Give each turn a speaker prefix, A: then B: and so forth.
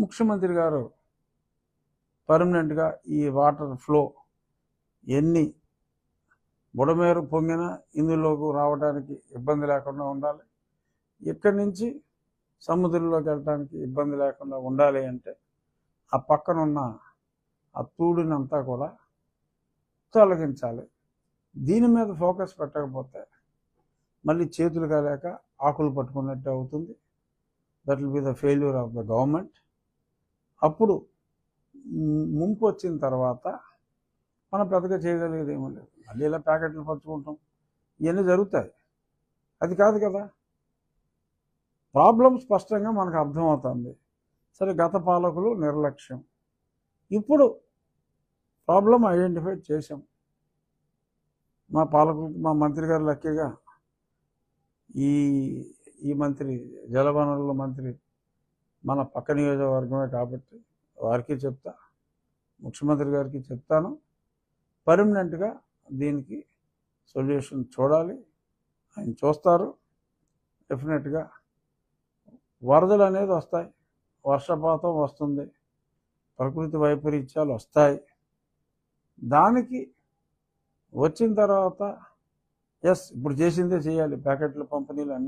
A: ముఖ్యమంత్రి గారు పర్మనెంట్గా ఈ వాటర్ ఫ్లో ఎన్ని బుడమేరు పొంగినా ఇందులోకి రావడానికి ఇబ్బంది లేకుండా ఉండాలి, ఇక్కడి నుంచి సముద్రంలోకి వెళ్ళడానికి ఇబ్బంది లేకుండా ఉండాలి అంటే ఆ పక్కనున్న ఆ తూడినంతా కూడా తొలగించాలి. దీని మీద ఫోకస్ పెట్టకపోతే మళ్ళీ చేతులు కాలేక ఆకులు పట్టుకున్నట్టు అవుతుంది. That will be the failure of the government. అప్పుడు ముంపు వచ్చిన తర్వాత మనం పెద్దగా చేయగలిగేది ఏమీ లేదు. మళ్ళీ ఇలా ప్యాకెట్లు పంచుకుంటాం, ఇవన్నీ జరుగుతాయి. అది కాదు కదా, ప్రాబ్లం స్పష్టంగా మనకు అర్థమవుతుంది. సరే, గత పాలకులు నిర్లక్ష్యం, ఇప్పుడు ప్రాబ్లం ఐడెంటిఫై చేసాం. మా పాలకులు, మా మంత్రి గారు లక్కీగా ఈ మంత్రి జలవనరుల మంత్రి మన పక్క నియోజకవర్గమే కాబట్టి వారికి చెప్తా, ముఖ్యమంత్రి గారికి చెప్తాను, పర్మనెంట్గా దీనికి సొల్యూషన్ చూడాలి. ఆయన చూస్తారు. డెఫినెట్గా వరదలు అనేది వస్తాయి, వర్షపాతం వస్తుంది, ప్రకృతి వైపరీత్యాలు వస్తాయి. దానికి వచ్చిన తర్వాత ఇప్పుడు చేసిందే చేయాలి. ప్యాకెట్ల పంపిణీలు అన్నీ